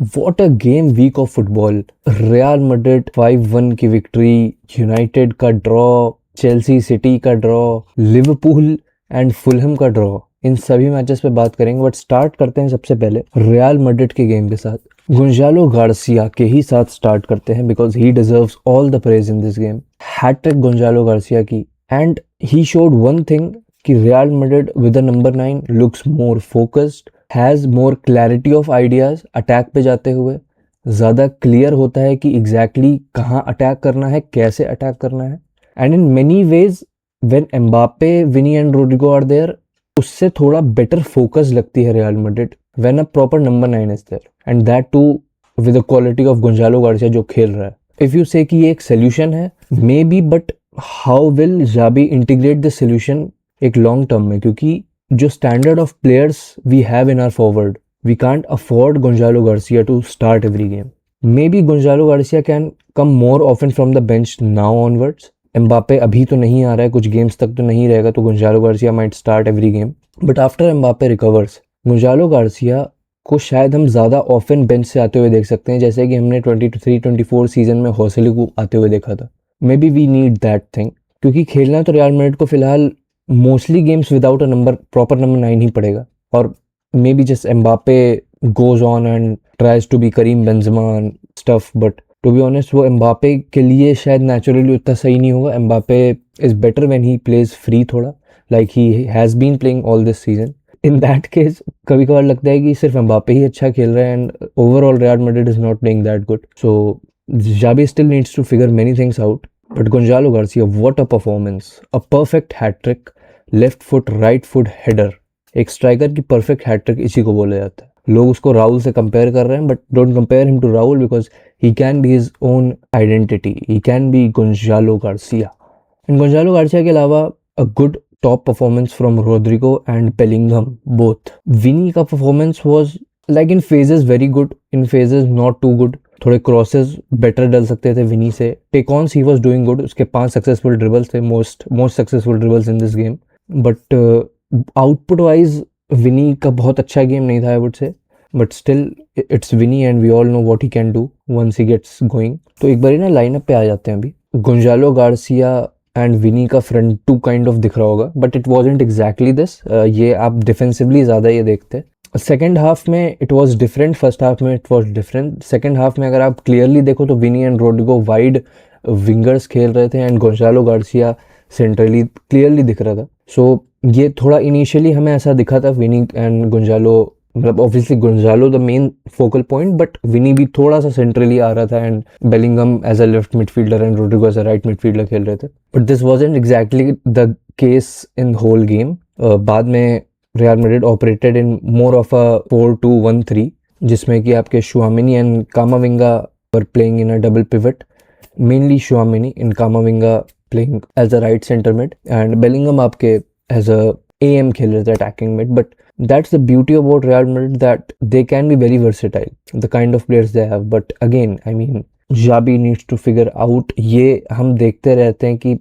What a game week of football. Real Madrid 5-1 की victory, United का draw, Chelsea city का draw, Liverpool and Fulham का draw. इन सभी matches पे बात करेंगे, बट स्टार्ट करते हैं सबसे पहले रियल मैड्रिड के गेम के साथ। गोंजालो गार्सिया के ही साथ स्टार्ट करते हैं because he deserves all the praise in this game. Hat trick Gonzalo Garcia की, and he showed one thing कि Real Madrid with the number 9 looks more focused, has more clarity of ideas. Attack पे जाते हुए ज़्यादा clear होता है कि exactly कहाँ अटैक करना है, कैसे अटैक करना है। And in many ways when Mbappe, Vini and Rodrygo are there, उससे थोड़ा बेटर फोकस लगती है Real Madrid when a proper number 9 is there, and that too with the quality of Gonzalo Garcia जो खेल रहा है। इफ़ यू से कि ये एक सोल्यूशन है, maybe, but how will Xabi integrate the solution एक लॉन्ग टर्म में, क्योंकि जो standard of players we have in our forward, we can't afford Gonzalo Garcia to start every game. Maybe Gonzalo Garcia can come more often from the bench now onwards. Mbappe अभी तो नहीं आ रहा है, कुछ games तक तो नहीं रहेगा, तो Gonzalo Garcia might start every game, but after Mbappe recovers, Gonzalo Garcia को शायद हम ज़्यादा ऑफन बेंच से आते हुए देख सकते हैं, जैसे कि हमने 23-24 सीजन में हौसले को आते हुए देखा था। Maybe we need that thing, क्योंकि खेलना तो रियल मैड्रिड को फिलहाल mostly games without a number, proper number 9 ही पड़ेगा। और maybe just Mbappe goes on and tries to be Karim Benzema and stuff, but to be honest वो Mbappe के लिए शायद नेचुरली उतना सही नहीं होगा। Mbappe is better when he plays free थोड़ा, like he has been playing all this season. In that case कभी कभार लगता है कि सिर्फ एम्बापे ही अच्छा खेल रहा है and overall Real Madrid is not playing that good. So Xabi still needs to figure many things out, but Gonzalo Garcia, what a performance! A perfect hat trick, left foot right foot header. एक striker की perfect hattrick इसी को बोला जाता है। लोग उसको राहुल से कंपेयर कर रहे हैं, but don't compare him to Raul because he can be his own identity, he can be Gonzalo Garcia. And Gonzalo Garcia के अलावा a good top performance from Rodrygo and Bellingham both. Vini का performance was like in phases very good, in phases not too good. थोड़े crosses better डल सकते थे Vini से। Take ons he was doing good, उसके 5 successful dribbles थे, most successful dribbles in this game, but output wise Vini का बहुत अच्छा गेम नहीं था I would say, but still it's Vini and we all know what he can do once he gets going. तो एक बार ना lineup पे आ जाते हैं अभी। गोंजालो गार्सिया एंड विनी का फ्रंट टू काइंड ऑफ दिख रहा होगा, but it wasn't exactly this. ये आप डिफेंसिवली ज़्यादा ये देखते। सेकेंड हाफ में it was different, first half में it was different. Second half में अगर आप क्लियरली देखो तो Vini and Rodrygo wide wingers खेल रहे थे and Gonzalo Garcia centrally clearly दिख रहा था। सो ये थोड़ा इनिशियली हमें ऐसा दिखा था, विनी एंड गोंजालो, मतलब obviously Gonzalo the main focal point, but Vini भी थोड़ा सा सेंट्रली आ रहा था and Bellingham as a left midfielder and Rodrygo as a right midfielder खेल रहे थे, but this wasn't exactly the case in whole game. बाद में Real Madrid operated in more of a 4-2-1-3, जिसमें कि आपके Tchouameni and Camavinga were playing in a double pivot, mainly शुआमिनी in Camavinga playing as a right centre mid and Bellingham आपके as a AM खेल रहे थे attacking mid. But that's the beauty about Real Madrid, that they can be very versatile, the kind of players they have. But again, I mean, Xabi needs to figure out, ये हम देखते रहते हैं कि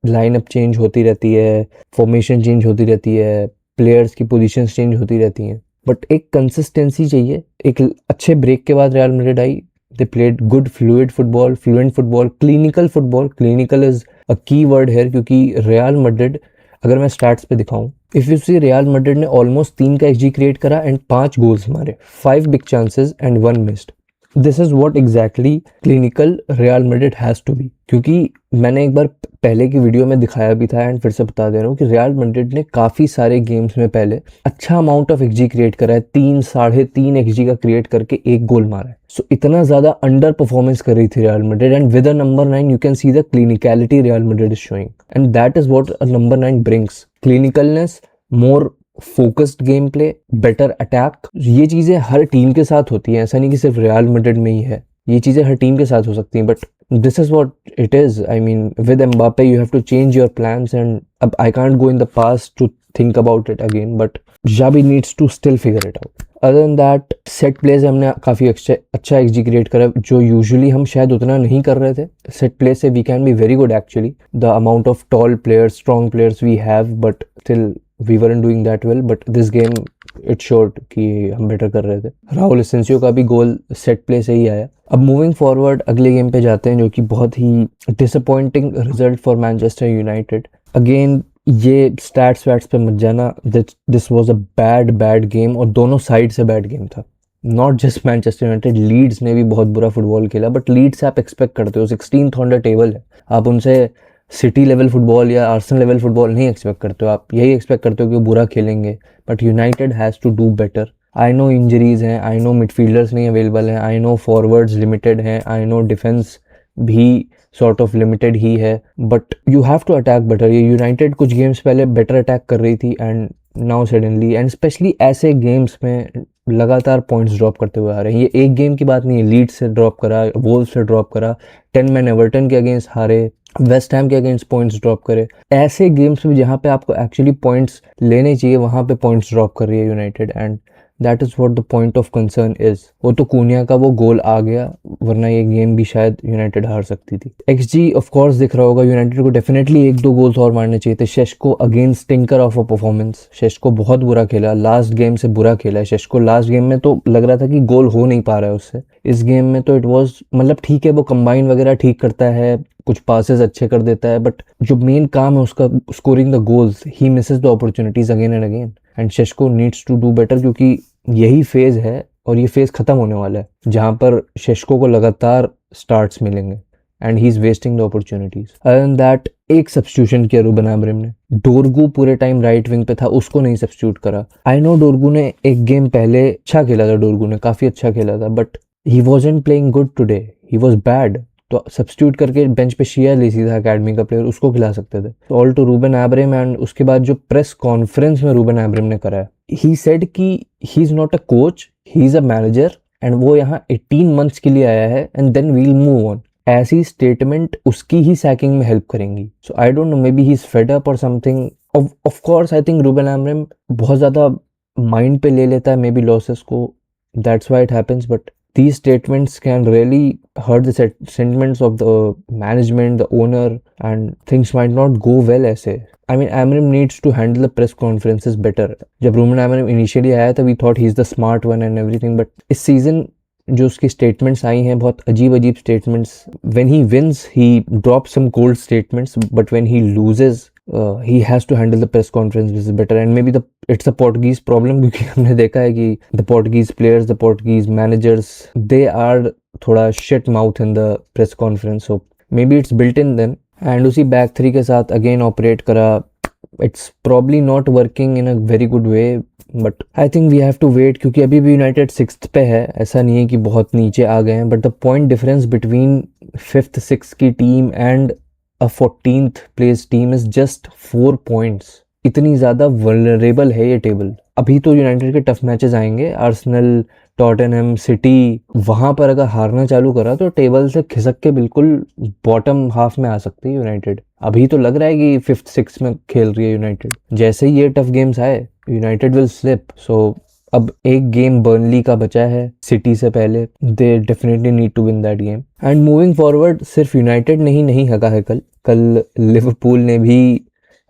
lineup change होती रहती है, formation change होती रहती है, प्लेयर्स की पोजीशंस चेंज होती रहती हैं, बट एक कंसिस्टेंसी चाहिए। एक अच्छे ब्रेक के बाद real Madrid I, they played good fluid football, fluent football, clinical football. Clinical is a की वर्ड है, क्योंकि रियल मैड्रिड, अगर मैं स्टैट्स पे दिखाऊं, if you see Real Madrid ने ऑलमोस्ट 3 का XG क्रिएट करा एंड 5 गोल्स मारे, 5 big chances and 1 missed. This is what exactly clinical Real Madrid has to be. क्योंकि मैंने एक बार पहले की वीडियो में दिखाया भी था एंड फिर से बता दे रहा हूँ कि रियल मैड्रिड ने काफ़ी सारे गेम्स में पहले अच्छा अमाउंट ऑफ XG क्रिएट करा है, 3-3.5 XG का क्रिएट करके 1 गोल मारा है। सो इतना ज़्यादा अंडर परफॉर्मेंस कर रही थी Real Madrid, and with a number 9 you can see the clinicality Real Madrid is showing, and that is what a number 9 brings. Clinicalness, more focused game play, better attack. ये चीज़ें हर team के साथ होती हैं, ऐसा नहीं कि सिर्फ रियल मैड्रिड में ही है, ये चीज़ें हर टीम के साथ हो सकती हैं, but this is what it is. I mean, with Mbappe you have to change your plans, and I can't go in the past to think about it again, but Xabi needs to still figure it out. Other than that, set place हमने काफ़ी अच्छा XG create करा, जो usually हम शायद उतना नहीं कर रहे थे। सेट प्लेस से we can be very good actually, the amount of tall players, strong players we have, but still we weren't doing that well, but this game it showed कि हम बेटर कर रहे थे। राहुल एसेंसियो का भी गोल सेट प्ले से ही आया। अब मूविंग फॉरवर्ड अगले गेम पे जाते हैं, जो कि बहुत ही disappointing result for Manchester United. Again ये स्टैट्स वैट्स पे मत जाना, this was a bad game, और दोनों साइड से बैड गेम था। Not just Manchester United, Leeds ने भी बहुत बुरा फुटबॉल खेला, बट लीड्स से आप एक्सपेक्ट करते हो, 16th ऑन द टेबल है, आप उनसे सिटी लेवल फुटबॉल या आर्सेनल लेवल फुटबॉल नहीं एक्सपेक्ट करते हो, आप यही एक्सपेक्ट करते हो कि वो बुरा खेलेंगे। But United has to do better. I know injuries हैं, आई नो मिडफील्डर्स नहीं अवेलेबल हैं, आई नो फॉरवर्ड्स लिमिटेड हैं, आई नो डिफेंस भी सॉर्ट ऑफ लिमिटेड ही है, but you have to attack better. ये यूनाइटेड कुछ गेम्स पहले बेटर अटैक कर रही थी, and now suddenly, and specially ऐसे गेम्स में लगातार पॉइंट्स ड्रॉप करते हुए आ रहे हैं। ये एक गेम की बात नहीं है, लीड्स से ड्रॉप करा, वोल्व्स से ड्रॉप करा, 10 मैन एवर्टन के अगेंस्ट हारे, वेस्ट हैम के अगेंस्ट पॉइंट्स ड्रॉप करे। ऐसे गेम्स में जहाँ पे आपको एक्चुअली पॉइंट्स लेने चाहिए, वहाँ पे पॉइंट्स ड्रॉप कर रही है United, and that is what the point of concern is. वो तो कूनिया का वो गोल आ गया, वरना ये गेम भी शायद यूनाइटेड हार सकती थी। एक्सजी ऑफ कोर्स दिख रहा होगा, यूनाइटेड को डेफिनेटली 1-2 गोल्स और मारने चाहिए थे। Sesko against tinker of a performance, Sesko बहुत बुरा खेला, लास्ट गेम से बुरा खेला है शेस्को। लास्ट गेम में तो लग रहा था कि गोल हो नहीं पा रहा है उससे, इस गेम में तो इट वॉज, मतलब ठीक है वो कंबाइन वगैरह ठीक करता है, कुछ पासेस अच्छे कर देता है, बट जो मेन काम है उसका, scoring the goals, he misses the opportunities again and again, and Sesko needs to do better, क्योंकि यही फेज है और ये फेज खत्म होने वाला है जहां पर शेस्को को लगातार स्टार्ट्स मिलेंगे, and he is wasting the opportunities. Other than that, एक सब्स्टिट्यूशन किया रूबन आमोरिम ने, डोरगू पूरे टाइम राइट विंग पे था, उसको नहीं सब्स्टिट्यूट करा। आई नो डोरगू ने एक गेम पहले अच्छा खेला था, डोरगू ने काफी अच्छा खेला था, but he wasn't playing good today, he was bad. तो सब्स्टिट्यूट करके बेंच पे शिया लेसी था अकेडमी का प्लेयर, उसको खिला सकते थे। All to Ruben Amorim. And उसके बाद जो प्रेस कॉन्फ्रेंस में रूबन आमोरिम ने करा है, ही सेड कि he is not a coach, he is a manager, and वो यहाँ 18 मंथ्स के लिए आया है, and then we'll move on. ऐसी स्टेटमेंट उसकी ही सैकिंग में हेल्प करेंगी। So I don't know, maybe he is fed up और something. Of course I think Ruben आमोरिम बहुत ज्यादा माइंड पे ले लेता है मे बी लॉसेस को, that's why it happens, but these statements can really hurt the sentiments of the management, the owner, and things might not go well ऐसे। I mean, Amorim needs to handle the press conferences better. जब Ruben आमोरिम initially आया था, we thought he's the smart one and everything, but इस season जो उसकी statements आई हैं, बहुत अजीब statements. when he wins he drops some cold statements, but when he loses he has to handle the press conferences better, and maybe it's a Portuguese problem, क्योंकि हमने देखा है कि the Portuguese players, the Portuguese managers, they are थोड़ा shit mouth in the press conference, so maybe it's built in them। and उसी back three के साथ again operate करा, it's probably not working in a very good way, but I think we have to wait, क्योंकि अभी भी United 6th पे है, ऐसा नहीं है कि बहुत नीचे आ गए हैं, but the point difference between 5th 6th की team and a 14th place team is just 4 points. इतनी ज़्यादा वल्नरेबल है ये टेबल। अभी तो यूनाइटेड के टफ मैचेस आएंगे, आर्सेनल, टॉटनहम, सिटी, वहां पर अगर हारना चालू करा तो टेबल से खिसक के बिल्कुल बॉटम हाफ में आ सकती है यूनाइटेड। अभी तो लग रहा है कि 5th 6th में खेल रही है यूनाइटेड, जैसे ही ये टफ गेम्स आए यूनाइटेड विल स्लिप। सो अब एक गेम बर्नली का बचा है सिटी से पहले, they definitely need to win that game. And moving forward, सिर्फ यूनाइटेड ने ही नहीं हका है कल लिवरपूल ने भी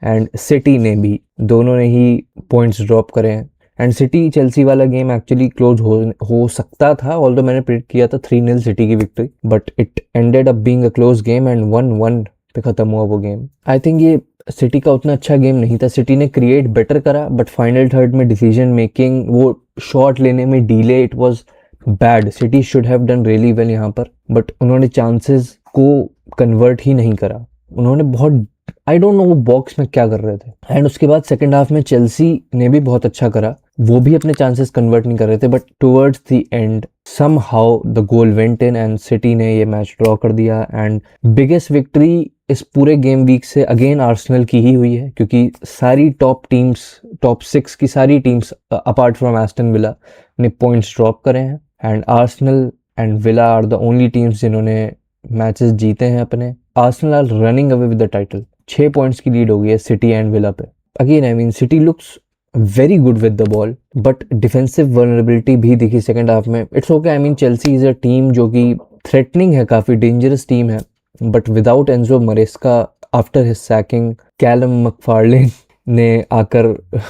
एंड सिटी ने भी, दोनों ने ही पॉइंट्स ड्रॉप करे हैं। एंड सिटी चेल्सी वाला गेम एक्चुअली क्लोज हो सकता था, ऑल्दो मैंने प्रेडिक्ट किया था 3-0 सिटी की victory, but it ended up being a close game, and 1-1 पे खत्म हुआ वो गेम। आई थिंक ये सिटी का उतना अच्छा गेम नहीं था, सिटी ने क्रिएट बेटर करा, बट फाइनल थर्ड में डिसीजन मेकिंग, वो शॉट लेने में delay, it was bad. City should have done really well यहाँ पर, बट उन्होंने चांसेस को कन्वर्ट ही नहीं करा। उन्होंने बहुत, आई डोंट नो वो बॉक्स में क्या कर रहे थे। एंड उसके बाद सेकंड हाफ में चेल्सी ने भी बहुत अच्छा करा, वो भी अपने चांसेस कन्वर्ट नहीं कर रहे थे, but towards the end somehow the goal went in and city ने ये मैच ड्रॉ कर दिया। एंड बिगेस्ट विक्ट्री इस पूरे गेम वीक से अगेन आर्सेनल की ही हुई है, क्योंकि सारी टॉप टीम्स, टॉप 6 की सारी teams apart from Aston Villa ने पॉइंट्स ड्रॉप करे हैं, and Arsenal and Villa are the only teams जिन्होंने मैचेस जीते हैं अपने। Arsenal are running away with the title, 6 points की लीड हो गई है सिटी एंड विला पे। Again I mean City looks very good with the ball, but defensive vulnerability भी दिखी सेकंड हाफ में। It's okay, I mean Chelsea is a team जो कि थ्रेटनिंग है, काफी डेंजरस टीम है, but without Enzo Maresca after his sacking, Callum McFarlane ने आकर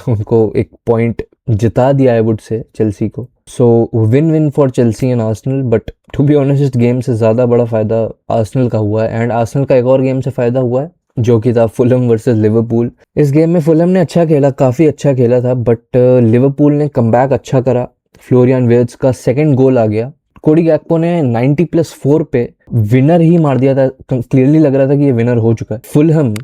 उनको एक पॉइंट जिता दिया आई वुड से चेल्सी को। So win win for Chelsea and Arsenal, but to be honest इस गेम से ज़्यादा बड़ा फ़ायदा आर्सेनल का हुआ है, एंड आर्सेनल का एक और गेम से फ़ायदा हुआ है जो कि था फुलहम वर्सेस लिवरपूल। इस गेम में फुलहम ने अच्छा खेला, काफ़ी अच्छा खेला था, बट लिवरपूल ने कमबैक अच्छा करा। फ्लोरियन विर्ट्ज का सेकंड गोल आ गया। कोडी गैक्पो ने 90+4 पे विनर ही मार दिया था। क्लियरली लग रहा था कि ये विनर हो चुका है। Fulham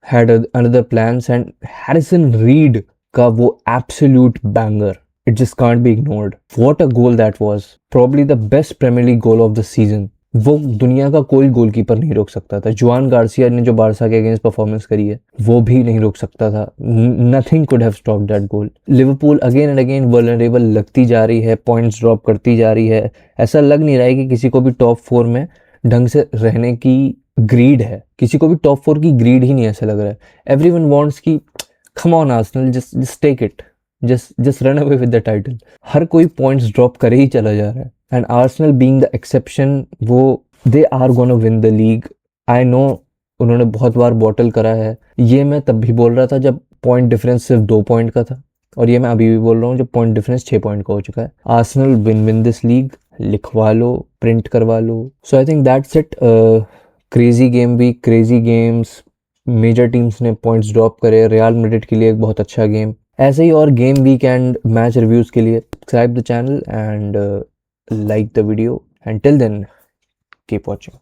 had another plans, and Harrison Reed का वो absolute banger, it just can't be ignored. What a goal that was, probably the best Premier League goal of the season. वो दुनिया का कोई गोलकीपर नहीं रोक सकता था। जुआन गार्सिया ने जो बारसा के अगेंस्ट परफॉर्मेंस करी है वो भी नहीं रोक सकता था। Nothing could have stop that goal. Liverpool again and again vulnerable लगती जा रही है, पॉइंट्स ड्रॉप करती जा रही है। ऐसा लग नहीं रहा है कि किसी को भी टॉप 4 में ढंग से रहने की ग्रीड है। किसी को भी टॉप 4 की ग्रीड ही नहीं ऐसा लग रहा है। एवरीवन वांट्स की come on Arsenal, just take it, just run away with the title. हर कोई पॉइंट्स ड्रॉप करे ही चला जा रहा है, and Arsenal being the exception, वो they are gonna win the league. I know उन्होंने बहुत बार बॉटल करा है, ये मैं तब भी बोल रहा था जब पॉइंट डिफरेंस सिर्फ 2 पॉइंट का था, और ये मैं अभी भी बोल रहा हूँ जब पॉइंट डिफरेंस 6 पॉइंट का हो चुका है। आर्सेनल विन दिस लीग, लिखवा लो, प्रिंट करवा लो। So I think that's it. Crazy game week, crazy games, major teams ने पॉइंट्स ड्रॉप करे। रियल मैड्रिड के लिए एक बहुत अच्छा गेम। ऐसे ही और game week and match reviews के लिए subscribe the channel and like the video, and till then keep watching.